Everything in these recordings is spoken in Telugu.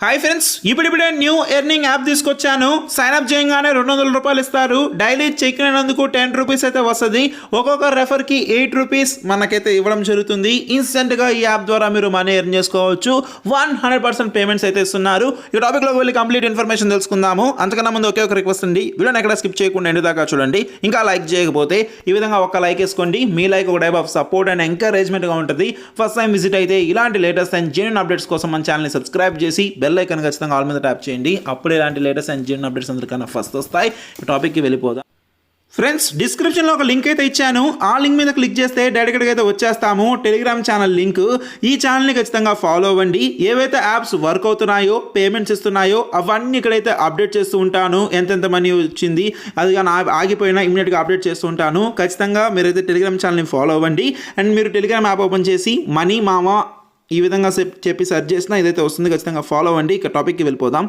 హాయ్ ఫ్రెండ్స్, ఇప్పుడిప్పుడే న్యూ ఎర్నింగ్ యాప్ తీసుకొచ్చాను. సైన్ అప్ చేయగానే 200 రూపాయలు ఇస్తారు. డైలీ చెక్ అయినందుకు 10 రూపీస్ అయితే వస్తుంది. ఒక్కొక్క రెఫర్కి 8 రూపీస్ మనకైతే ఇవ్వడం జరుగుతుంది. ఇన్స్టెంట్గా ఈ యాప్ ద్వారా మీరు మనీ ఎర్న్ చేసుకోవచ్చు. 100% పేమెంట్స్ అయితే ఇస్తున్నారు. ఈ టాపిక్లోకి వెళ్ళి కంప్లీట్ ఇన్ఫర్మేషన్ తెలుసుకుందాము. అంతకన్నా ముందు ఒకే ఒక రిక్వెస్ట్ అండి, వీడియోని ఎక్కడ స్కిప్ చేయకుండా ఎండు దాకా చూడండి. ఇంకా లైక్ చేయకపోతే ఈ విధంగా ఒక లైక్ వేసుకోండి. మీ లైక్ ఒక టైప్ ఆఫ్ సపోర్ట్ అండ్ ఎంకరేజ్మెంట్గా ఉంటుంది. ఫస్ట్ టైం విజిట్ అయితే ఇలాంటి లేటెస్ట్ అండ్ జెన్యూన్ అప్డేట్స్ కోసం మన ఛానల్ని సబ్స్క్రైబ్ చేసి బెల్ ఐకాన్ ఖచ్చితంగా ఆల్ మీద ట్యాప్ చేయండి. అప్పుడే ఇలాంటి లేటెస్ట్ అండ్ జెన్యూన్ అప్డేట్స్ అందరికన్నా ఫస్ట్ వస్తాయి. టాపిక్కి వెళ్ళిపోదాం. ఫ్రెండ్స్, డిస్క్రిప్షన్లో ఒక లింక్ అయితే ఇచ్చాను. ఆ లింక్ మీద క్లిక్ చేస్తే డైరెక్ట్గా అయితే వచ్చేస్తాము. Telegram channel link. ఈ ఛానల్ని ఖచ్చితంగా ఫాలో అవ్వండి. ఏవైతే యాప్స్ వర్క్ అవుతున్నాయో, పేమెంట్స్ ఇస్తున్నాయో అవన్నీ ఇక్కడైతే అప్డేట్ చేస్తూ ఉంటాను. ఎంతెంత మనీ వచ్చింది అది కానీ ఆగిపోయినా ఇమీడియట్గా అప్డేట్ చేస్తూ ఉంటాను. ఖచ్చితంగా మీరైతే టెలిగ్రామ్ ఛానల్ని ఫాలో అవ్వండి. అండ్ మీరు టెలిగ్రామ్ యాప్ ఓపెన్ చేసి మనీ మామ ఈ విధంగా చెప్పి సెర్చ్ చేసినా ఇదైతే వస్తుంది. ఖచ్చితంగా ఫాలో అవ్వండి. ఇక టాపిక్కి వెళ్ళిపోదాం.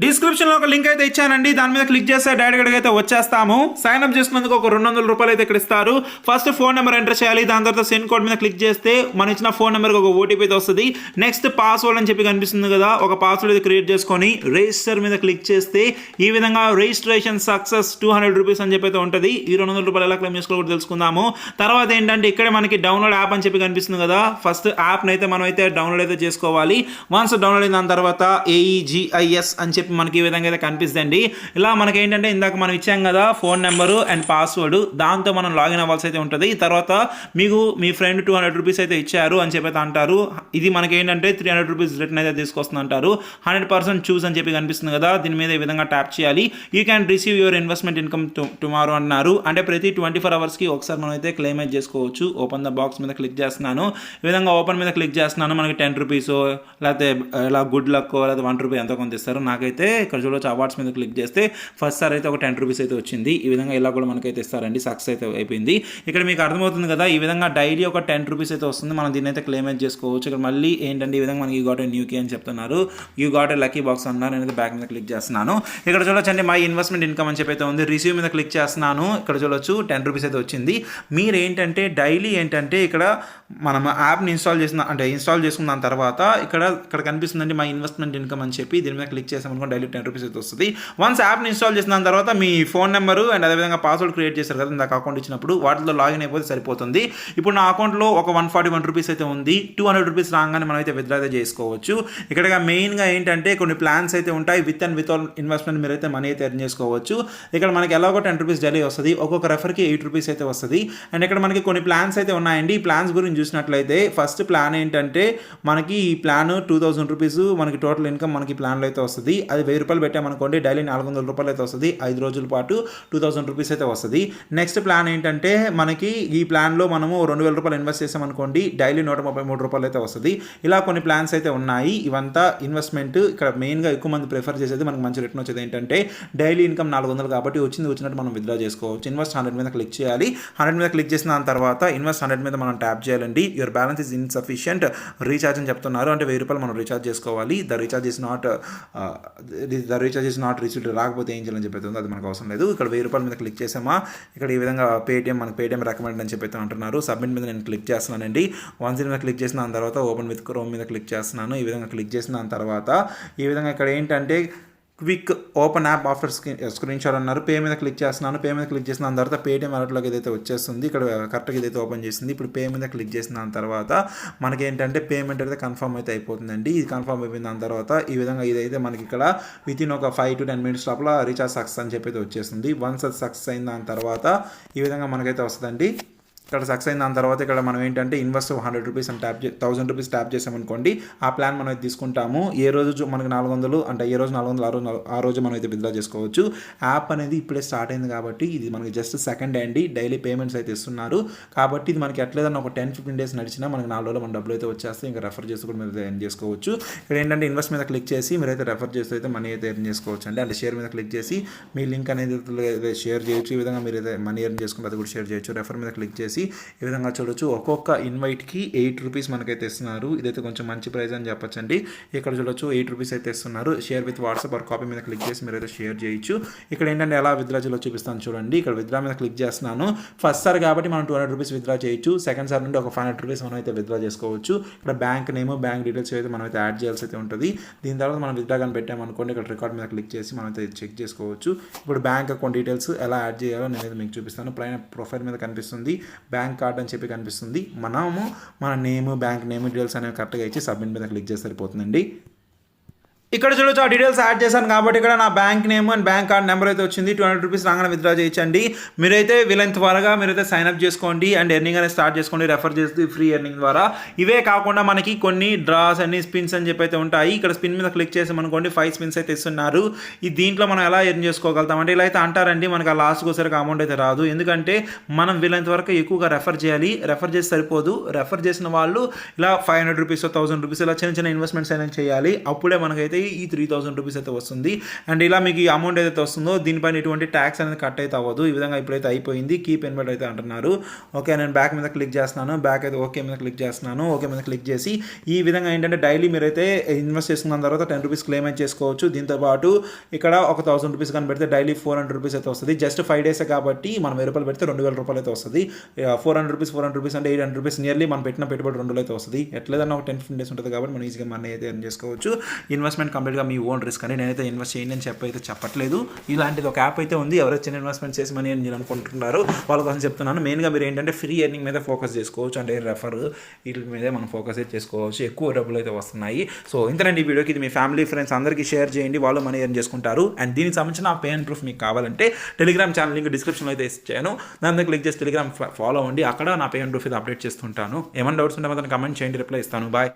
డిస్క్రిప్షన్లో ఒక లింక్ అయితే ఇచ్చానండి. దాని మీద క్లిక్ చేస్తే డైరెక్ట్గా అయితే వచ్చేస్తాము. సైన్ అప్ చేసుకున్నందుకు ఒక 200 రూపాయలు అయితే ఇక్కడ ఇస్తారు. ఫస్ట్ ఫోన్ నెంబర్ ఎంటర్ చేయాలి. దాని తర్వాత సెండ్ కోడ్ మీద క్లిక్ చేస్తే మనం ఇచ్చిన ఫోన్ నెంబర్కి ఒక ఓటీపీ అయితే వస్తుంది. నెక్స్ట్ పాస్వర్డ్ అని చెప్పి కనిపిస్తుంది కదా, ఒక పాస్వర్డ్ అయితే క్రియేట్ చేసుకొని రిజిస్టర్ మీద క్లిక్ చేస్తే ఈ విధంగా రిజిస్ట్రేషన్ సక్సెస్ 200 రూపీస్ అని చెప్పి అయితే ఉంటుంది. ఈ 200 రూపాయలు ఎలా క్లెయిమ్ చేసుకోవాలో తెలుసుకుందాము. తర్వాత ఏంటంటే ఇక్కడ మనకి డౌన్లోడ్ యాప్ అని చెప్పి కనిపిస్తుంది కదా, ఫస్ట్ యాప్ని అయితే మనం అయితే డౌన్లోడ్ అయితే చేసుకోవాలి. వన్స్ డౌన్లోడ్ అయిన తర్వాత AEGIS అని చెప్పి మనకి ఈ విధంగా అయితే కనిపిస్తుంది. ఇలా మనకి ఏంటంటే ఇందాక మనం ఇచ్చాం కదా ఫోన్ నెంబరు అండ్ పాస్వర్డ్, దాంతో మనం లాగిన్ అవ్వాల్సి అయితే ఉంటుంది. తర్వాత మీకు మీ ఫ్రెండ్ 200 రూపీస్ అయితే ఇచ్చారు అని చెప్పి అయితే అంటారు. ఇది మనకి ఏంటంటే 300 రూపీస్ రిటర్న్ అయితే తీసుకొస్తుంది అంటారు. 100% చూస్ అని చెప్పి కనిపిస్తుంది కదా, దీని మీద ఈ విధంగా ట్యాప్ చేయాలి. You can receive your investment income tomorrow అన్నారు. అంటే ప్రతి 24 అవర్స్కి ఒకసారి మనం అయితే క్లెయిమ్ అయితే చేసుకోవచ్చు. ఓపెన్ ద బాక్స్ మీద క్లిక్ చేస్తున్నాను. ఈ విధంగా ఓపెన్ మీద క్లిక్ చేస్తున్నాను. మనకి 10 రూపీస్ లేకపోతే ఇలా గుడ్ లక్ లేదా 1 రూపీ ఎంతో కొంత ఇస్తారు. నాకైతే ఇక్కడ చూడవచ్చు అవార్డ్స్ మీద క్లిక్ చేస్తే ఫస్ట్ సార్ అయితే ఒక 10 రూపీస్ అయితే వచ్చింది. ఈ విధంగా ఇలా కూడా మనకైతే ఇస్తారండి. సక్సెస్ అయితే అయిపోయింది. ఇక్కడ మీకు అర్థమవుతుంది కదా, ఈ విధంగా డైలీ ఒక 10 రూపీస్ అయితే వస్తుంది. మనం దీన్ని అయితే క్లెయిమ్ అయితే చేసుకోవచ్చు. ఇక్కడ మళ్ళీ ఏంటంటే ఈ విధంగా మనకి you got a new key అని చెప్తున్నారు. You got a lucky box అన్నారు. నేనైతే బ్యాక్ మీద క్లిక్ చేస్తున్నాను. ఇక్కడ చూడొచ్చండి మై ఇన్వెస్ట్మెంట్ ఇన్కమ్ అని చెప్పి అయితే ఉంది. రిసీవ్ మీద క్లిక్ చేస్తున్నాను. ఇక్కడ చూడొచ్చు 10 రూపీస్ అయితే వచ్చింది. మీరు ఏంటంటే డైలీ ఏంటంటే ఇక్కడ మనం యాప్ని ఇన్స్టాల్ చేసుకున్న తర్వాత ఇక్కడ కనిపిస్తుందండి మై ఇన్వెస్ట్మెంట్ ఇన్కమ్ అని చెప్పి, దీని మీద క్లిక్ చేసామనుకో డైలీ 10 రూపీస్ అయితే వస్తుంది. వన్స్ యాప్ని ఇన్స్టాల్ చేసిన తర్వాత మీ ఫోన్ నెంబరు అండ్ అదేవిధంగా పాస్వర్డ్ క్రియేట్ చేశారు కదా ఇందాక అకౌంట్ ఇచ్చినప్పుడు, వాటిలో లాగిన్ అయిపోతే సరిపోతుంది. ఇప్పుడు నా అకౌంట్లో ఒక 141 రూపీస్ అయితే ఉంది. 200 రూపీస్ రాగానే మనం అయితే విత్డ్రా అయితే చేసుకోవచ్చు. ఇక్కడ మెయిన్గా ఏంటంటే కొన్ని ప్లాన్స్ అయితే ఉంటాయి. విత్ అండ్ వితౌట్ ఇన్వెస్ట్మెంట్ మీరు అయితే మనీ అయితే ఎర్న్ చేసుకోవచ్చు. ఇక్కడ మనకి ఎలాగో 10 రూపీస్ డైలీ వస్తుంది. ఒక్కొక్క రెఫర్కి 8 రూపీస్ అయితే వస్తుంది. అండ్ ఇక్కడ మనకి కొన్ని ప్లాన్స్ అయితే ఉన్నాయండి. ఈ ప్లాన్స్ గురించి చూసినట్లయితే ఫస్ట్ ప్లాన్ ఏంటంటే మనకి ఈ ప్లాన్ 2000 రూపీస్ మనకి టోటల్ ఇన్కమ్ మనకి ప్లాన్లో అయితే వస్తుంది. అది 1000 రూపాయలు పెట్టామనుకోండి డైలీ 400 రూపాయలు అయితే వస్తుంది. 5 రోజుల పాటు 2000 రూపీస్ అయితే వస్తుంది. నెక్స్ట్ ప్లాన్ ఏంటంటే మనకి ఈ ప్లాన్లో మనము 2000 రూపాయలు ఇన్వెస్ట్ చేసామనుకోండి డైలీ 133 రూపాయలు అయితే వస్తుంది. ఇలా కొన్ని ప్లాన్స్ అయితే ఉన్నాయి. ఇవంతా ఇన్వెస్ట్మెంట్. ఇక్కడ మెయిన్గా ఎక్కువ మంది ప్రిఫర్ చేసేది మనకు మంచి రిటర్న్ వచ్చేది ఏంటంటే డైలీ ఇన్కమ్ 400 కాబట్టి వచ్చినట్టు మనం విత్డ్రా చేసుకోవచ్చు. ఇన్వెస్ట్ 100 మీద క్లిక్ చేయాలి. 100 మీద క్లిక్ చేసిన తర్వాత ఇన్వెస్ట్ 100 మీద మనం ట్యాప్ చేయాలండి. Your balance is insufficient recharge అని చెప్తున్నారు. అంటే 1000 రూపాయలు మనం రీఛార్జ్ చేసుకోవాలి. The recharge is not received. రాకపోతే ఏం చేయాలని చెప్పి అది మనకు అవసరం లేదు. ఇక్కడ 1000 రూపాయల మీద క్లిక్ చేసామా, ఇక్కడ ఈ విధంగా మనకి పేటిఎం రికమెండ్ అని చెప్పి అంటున్నారు. సబ్మిట్ మీద నేను క్లిక్ చేస్తున్నానండి. వన్స్ మీద క్లిక్ చేసిన తర్వాత ఓపెన్ విత్ క్రోమ్ మీద క్లిక్ చేస్తున్నాను. ఈ విధంగా క్లిక్ చేసిన తర్వాత ఈ విధంగా ఇక్కడ ఏంటంటే quick open app after screen shot అన్నారు. పే మీద క్లిక్ చేస్తున్నాను. పే మీద క్లిక్ చేసిన తర్వాత పేటిఎం వాలెట్లోకి ఏదైతే వచ్చేస్తుంది. ఇక్కడ కరెక్ట్గా ఇదైతే ఓపెన్ చేసింది. ఇప్పుడు పే మీద క్లిక్ చేసిన తర్వాత మనకి ఏంటంటే పేమెంట్ అయితే కన్ఫర్మ్ అయితే అయిపోతుందండి. ఇది కన్ఫర్మ్ అయిపోయిన దాని తర్వాత ఈ విధంగా ఇదైతే మనకి ఇక్కడ విత్ ఇన్ ఒక 5 to 10 minutes లోపల రీఛార్జ్ సక్సెస్ అని చెప్పి అయితే వచ్చేస్తుంది. వన్స్ అది సక్సెస్ అయిన దాని తర్వాత ఈ విధంగా మనకైతే వస్తుందండి. ఇక్కడ సక్సెస్ అయిన దాని తర్వాత ఇక్కడ మనం ఏంటంటే ఇన్వెస్ట్ 100 రూపీస్ అని 1000 రూపీస్ ట్యాప్ చేసామనుకోండి ఆ ప్లాన్ మనం అయితే తీసుకుంటాము. ఏ రోజు మనకి 400 అంటే ఏ రోజు 400 ఆ రోజు మనం అయితే విత్డ్రా చేసుకోవచ్చు. యాప్ అనేది ఇప్పుడే స్టార్ట్ అయింది కాబట్టి ఇది మనకి జస్ట్ సెకండ్ అండి. డైలీ పేమెంట్స్ అయితే ఇస్తున్నారు కాబట్టి ఇది మనకి ఎట్లేదన్నా ఒక 10-15 డేస్ నడిచినా మనకి 4 రోజులు మన డబ్బులు అయితే వచ్చేస్తాయి. ఇంకా రెఫర్ చేసి కూడా మీరు ఎర్న్ చేసుకోవచ్చు. ఇక్కడ ఏంటంటే ఇన్వెస్ట్ మీద క్లిక్ చేసి మీరైతే రెఫర్ చేస్తే అయితే మనీ అయితే ఎర్న్ చేసుకోవచ్చు అండి. అంటే షేర్ మీద క్లిక్ చేసి మీ లింక్ అనేది షేర్ చేయొచ్చు. ఈ విధంగా మీరు అయితే మనీ ఎర్న్ చేసుకుంటే అది కూడా షేర్ చేయొచ్చు. రెఫర్ మీద క్లిక్ చేసి ఈ విధంగా చూడొచ్చు. ఒక్కొక్క ఇన్వైట్కి 8 రూపీస్ మనకైతే ఇస్తున్నారు. ఇదైతే కొంచెం మంచి ప్రైస్ అని చెప్పొచ్చండి. ఇక్కడ చూడొచ్చు 8 రూపీస్ అయితే ఇస్తున్నారు. Share with WhatsApp or copy మీద క్లిక్ చేసి మీరు అయితే షేర్ చేయొచ్చు. ఇక్కడ ఏంటంటే ఎలా విత్డ్రా చేయాలో చూపిస్తాను చూడండి. ఇక్కడ విత్డ్రా మీద క్లిక్ చేస్తున్నాను. ఫస్ట్ సార్ కాబట్టి మనం 200 రూపీస్ విత్డ్రా చేయొచ్చు. సెకండ్ సార్ నుండి ఒక 500 రూపీస్ మనం అయితే విత్డ్రా చేసుకోవచ్చు. ఇక్కడ బ్యాంక్ నేమ్, బ్యాంక్ డీటెయిల్స్ అయితే మనం అయితే యాడ్ చేయాల్సి అయితే ఉంటుంది. దీని తర్వాత మనం విత్డ్రా కానీ పెట్టామనుకోండి, ఇక్కడ రికార్డ్ మీద క్లిక్ చేసి మనం అయితే చెక్ చేసుకోవచ్చు. ఇప్పుడు బ్యాంక్ అకౌంట్ డీటెయిల్స్ ఎలా యాడ్ చేయాలో నేనైతే మీకు చూపిస్తాను. పైన ప్రొఫైల్ మీద కనిపిస్తుంది బ్యాంక్ కార్డ్ అని చెప్పి కనిపిస్తుంది. మనము మన నేమ్, బ్యాంక్ నేమ్ డీటెయిల్స్ అనేవి కరెక్ట్గా ఇచ్చి సబ్మిట్ మీద క్లిక్ చేస్తే సరిపోతుందండి. ఇక్కడ చూడొచ్చు ఆ డీటెయిల్స్ యాడ్ చేశాను కాబట్టి ఇక్కడ నా bank name and bank card number అయితే వచ్చింది. 200 రూపీస్ రాగానే విత్డ్రా చేయొచ్చండి. మీరైతే వీళ్ళని త్వరగా మీరైతే సైన్అప్ చేసుకోండి అండ్ ఎర్నింగ్ అనేది స్టార్ట్ చేసుకోండి. రెఫర్ చేసి ఫ్రీ ఎర్నింగ్ ద్వారా. ఇవే కాకుండా మనకి కొన్ని డ్రాస్ అని స్పిన్స్ అని చెప్పి అయితే ఉంటాయి. ఇక్కడ స్పిన్ మీద క్లిక్ చేసామనుకోండి 5 స్పిన్స్ అయితే ఇస్తున్నారు. ఈ దీంట్లో మనం ఎలా ఎర్న్ చేసుకోగలుగుతాం అంటే ఇలా అయితే అంటారండి, మనకి ఆ లాస్ట్కి వచ్చేసరికి అమౌంట్ అయితే రాదు. ఎందుకంటే మనం వీళ్ళంత వరకు ఎక్కువగా రెఫర్ చేయాలి. రెఫర్ చేసి సరిపోదు. రెఫర్ చేసిన వాళ్ళు ఇలా 500 రూపీస్ 1000 రూపీస్ ఇలా చిన్న చిన్న ఇన్వెస్ట్మెంట్స్ అనేది చేయాలి. అప్పుడే మనకైతే ఈ 3000 రూపీస్ అయితే వస్తుంది. అండ్ ఇలా మీకు ఈ అమౌంట్ ఏదైతే వస్తుందో దీనిపైన ఎటువంటి ట్యాక్స్ అనేది కట్ అయితే అవ్వదు. ఈ విధంగా ఇప్పుడైతే అయిపోయింది. కీప్ ఇన్వైట్ అయితే అంటున్నారు. ఓకే, నేను బ్యాక్ మీద క్లిక్ చేస్తున్నాను. బ్యాక్ అయితే ఓకే మీద క్లిక్ చేస్తున్నాను. ఓకే మీద క్లిక్ చేసి ఈ విధంగా ఏంటంటే డైలీ మీరైతే ఇన్వెస్ట్ చేసుకున్న తర్వాత 10 రూపీస్ క్లెయిమ్ అయితే చేసుకోవచ్చు. దీంతో పాటు ఇక్కడ ఒక 1000 రూపీస్ కానీ పెడితే డైలీ 400 రూపీస్ అయితే వస్తుంది. జస్ట్ 5 డేస్ కాబట్టి మనం 1000 రూపాయలు పెడితే 2000 రూపాయలు అయితే వస్తుంది. 400 రూపీస్ అంటే 800 రూపీస్ నియర్లీ మనం పెట్టిన పెట్టుబడి 2 అయితే వస్తుంది. ఎట్లేదన్నా ఒక 10-15 డేస్ ఉంటుంది కాబట్టి మనం ఈజీగా మనీ అయితే ఎర్న్ చేసుకోవచ్చు. ఇన్వెస్ట్మెంట్ కంప్లీట్గా మీ ఓన్ రిస్క్ అని నేనైతే ఇన్వెస్ట్ చేయండి అని అయితే చెప్పట్లేదు. ఇలాంటిది ఒక యాప్ అయితే ఉంది. ఎవరైతే చిన్న ఇన్వెస్ట్మెంట్ చేసి మనీ అని అనుకుంటున్నారు వాళ్ళ కోసం చెప్తున్నాను. మెయిన్గా మీరు ఏంటంటే ఫ్రీ ఎర్నింగ్ మీద ఫోకస్ చేసుకోవచ్చు. అంటే రెఫర్ వీటి మీదే మనం ఫోకస్ అయితే చేసుకోవచ్చు. ఎక్కువ డబ్బులు అయితే వస్తున్నాయి. సో ఇంతనండి ఈ వీడియోకి. ఇది మీ ఫ్యామిలీ ఫ్రెండ్స్ అందరికీ షేర్ చేయండి. వాళ్ళు మనీ ఎర్న్ చేసుకుంటారు. అండ్ దీనికి సంబంధించిన పే అండ్ ప్రూఫ్ మీకు కావాలంటే టెలిగ్రామ్ ఛానల్ లింక్ డిస్క్రిప్షన్లో అయితే ఇచ్చాను. దాని మీద క్లిక్ చేసి టెలిగ్రామ్ ఫాలో అవ్వండి. అక్కడ నా పే అండ్ ప్రూఫ్ అయితే అప్డేట్ చేస్తుంటాను. ఏమైనా డౌట్స్ ఉంటే మాత్రం కమెంట్ చేయండి, రిప్లై ఇస్తాను. బాయ్.